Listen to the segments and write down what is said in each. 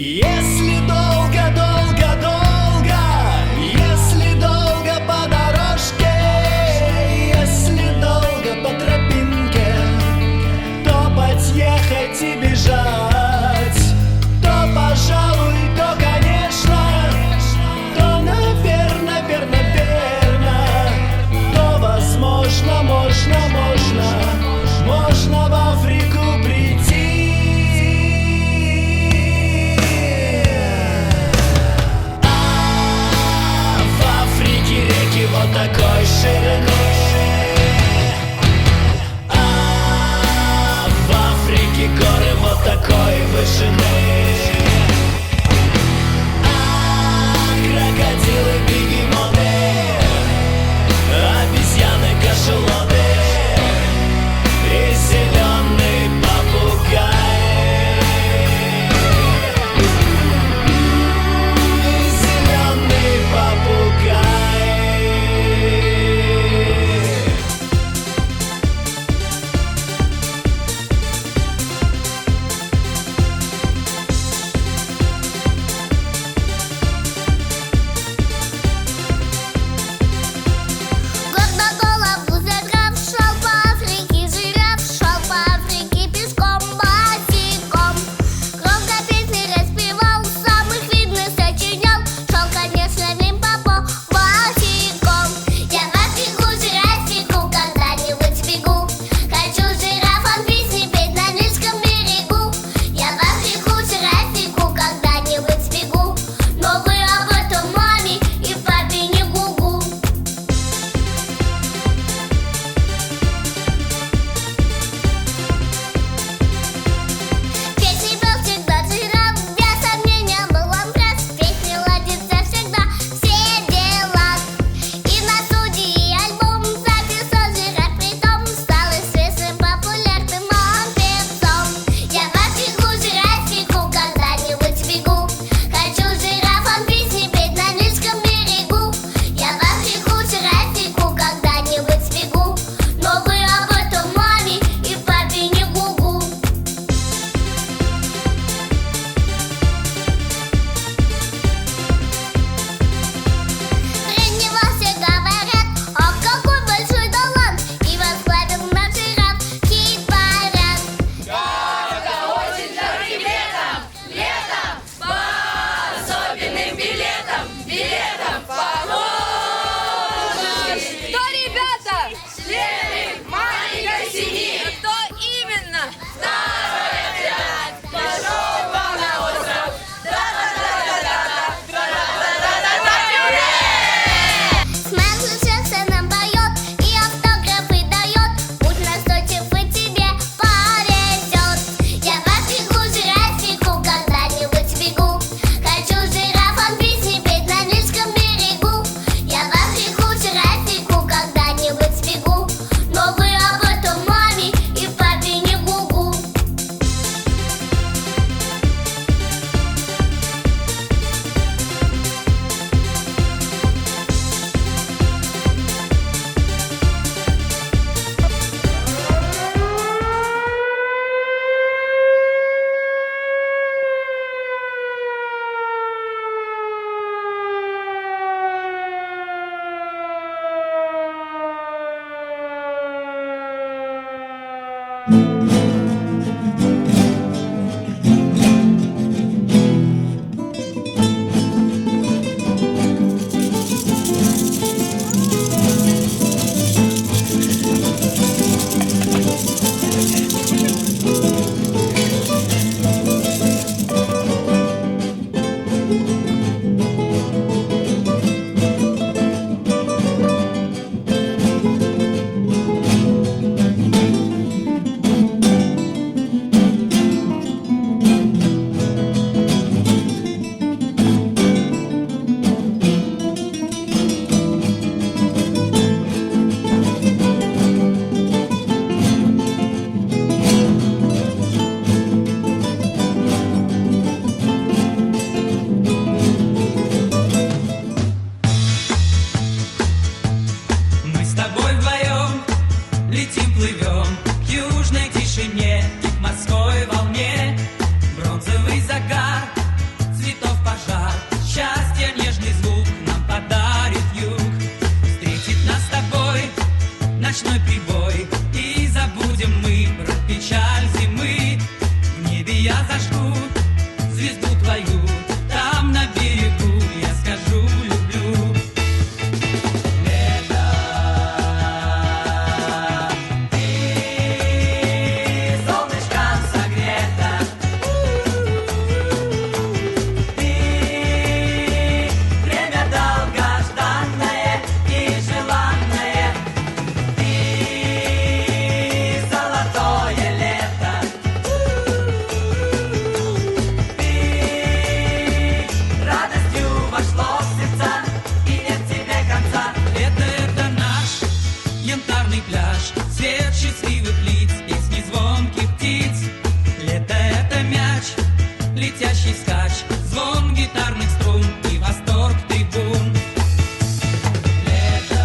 Если долго-долго-долго, если долго по дорожке, если долго по тропинке, топать, ехать и бежать, то, пожалуй, то, конечно, то, наверно, то, возможно, можно в Африку прийти. звезду твою, там на берегу я скажу люблю. Лето, ты солнышком согрета, ты время долгожданное и желанное, ты золотое лето, ты радостью вошло в сердца и нет тебе конца. Лето — это наш янтарный пляж, свет счастливых лиц, песни звонких птиц. Лето — это мяч, летящий скач, звон гитарных струн и восторг трибун. Лето.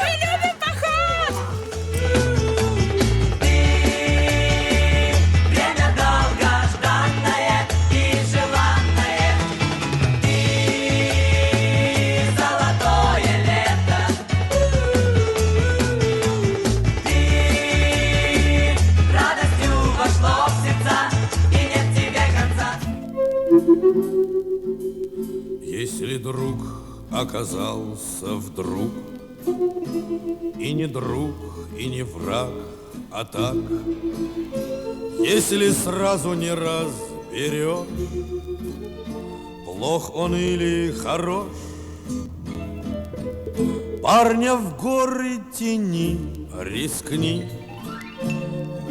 Мы любим поход! Ты время долгожданное и желанное, ты золотое лето, ты радостью вошло в сердца и нет тебе конца. Если друг оказался вдруг и не друг, и не враг, а так, если сразу не разберешь, плох он или хорош, парня в горы тяни, рискни,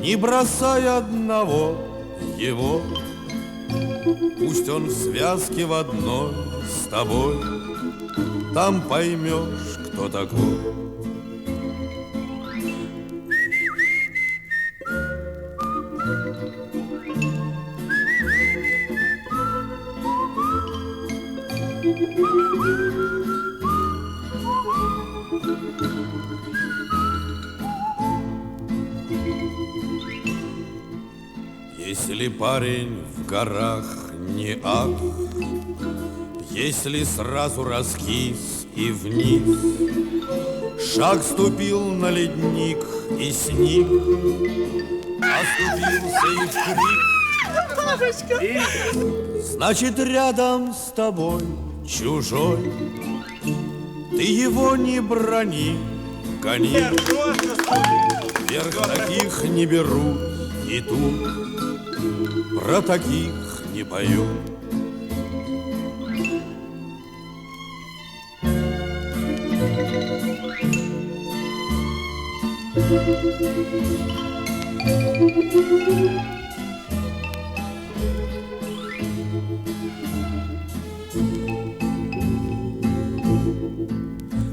не бросай одного его. Пусть он в связке в одной с тобой, там поймешь, кто такой. Если парень в горах не ад, если сразу раскис и вниз, шаг ступил на ледник и сник, оступился и в крик. Значит, рядом с тобой чужой, ты его не брони, гони. Вверх таких не берут и тут про таких не поют.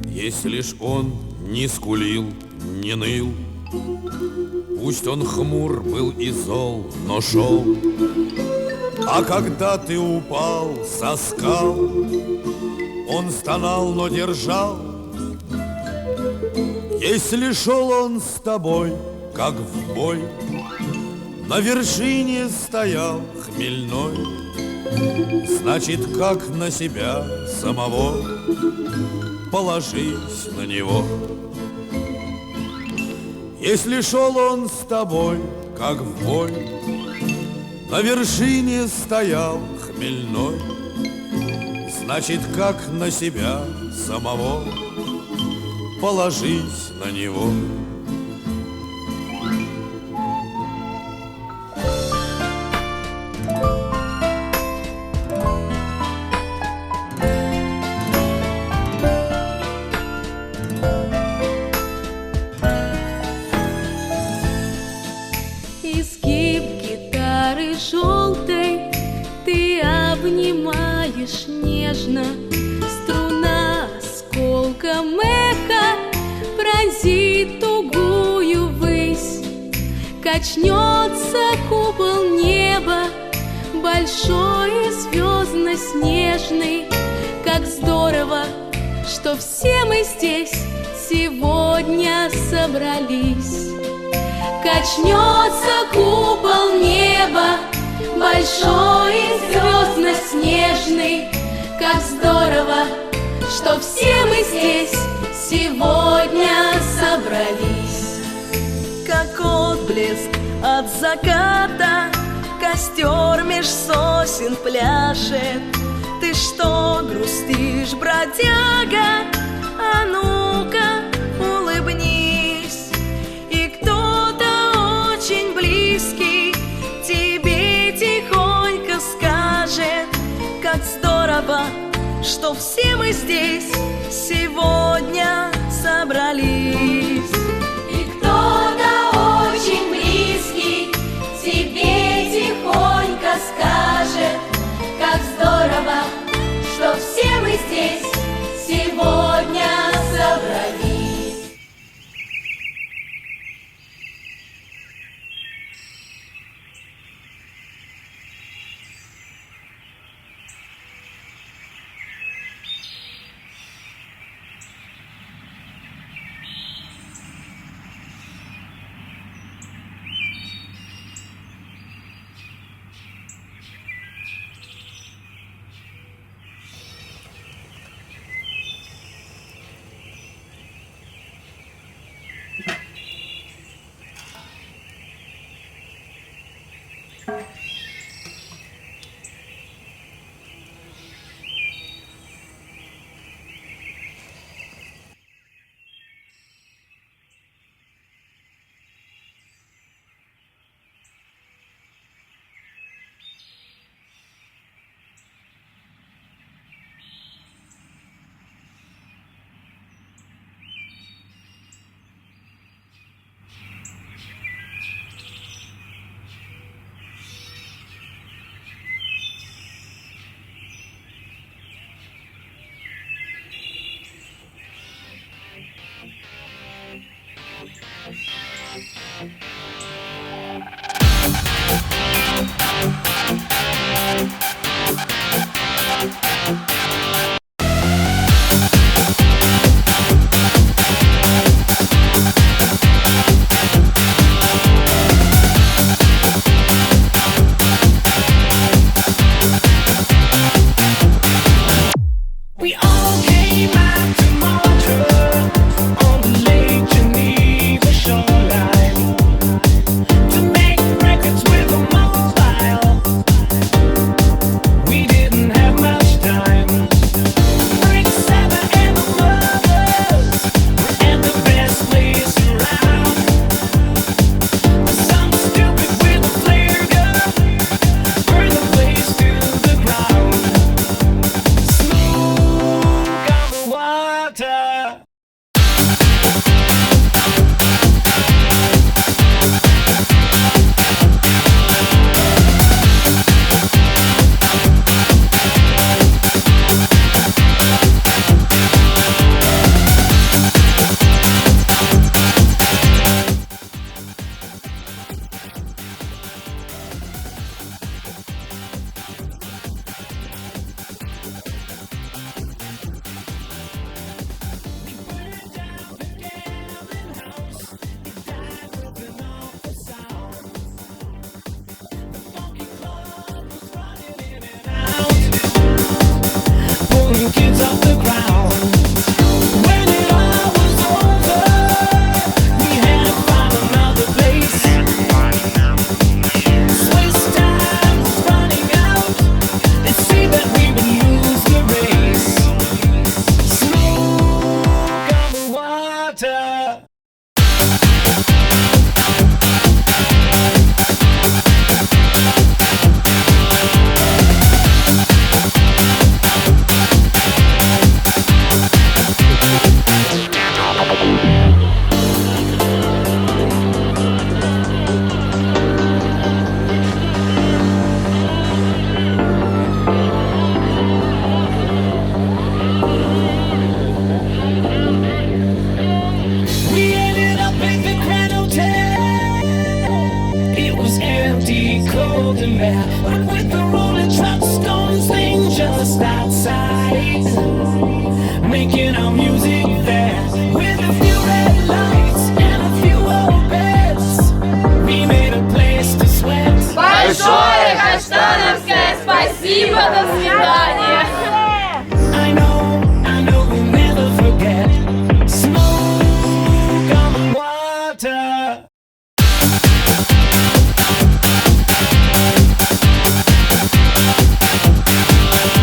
Если ж он не скулил, не ныл, пусть он хмур был и зол, но шел. А когда ты упал со скал, он стонал, но держал. Если шел он с тобой, как в бой, на вершине стоял хмельной, значит, как на себя самого, положись на него. Если шел он с тобой, как в бой, на вершине стоял хмельной, значит, как на себя самого, положись на него. Изгиб гитары желтой ты обнимаешь нежно. Струна осколком эха пронзит тугую высь. Качнется купол неба, большой и звездно-снежный. Как здорово, что все мы здесь сегодня собрались. Качнется купол неба, большой и звездно-снежный. Как здорово, что все мы здесь сегодня собрались. отблеск от заката, костер меж сосен пляшет. Ты что грустишь, бродяга? А ну-ка улыбнись. И кто-то очень близкий тебе тихонько скажет: как здорово, что все мы здесь сегодня собрались. И кто-то очень близкий тебе тихонько скажет: как здорово, что все мы здесь сегодня собрались. We all came out to Montreux on the Lake Geneva shoreline to make records with a mobile. We didn't have much time. Frank Zappa and the Brothers were at the best place around. Some stupid with a flare gun burned the place to the ground. Smoke on the water. Pulling kids off the ground. When it all was over, we had to find another place. Swiss time was running out. It seemed that we would lose the race. Smoke on the water. We ended up at the Grand Hotel. It was empty, cold and bare, but with the rolling truck stones thing just outside, making our music there. With a few red lights and a few old beds, we made a place to sweat. Большое Каштановское спасибо, до свидания. I know we'll never forget. Smoke on the water. Thank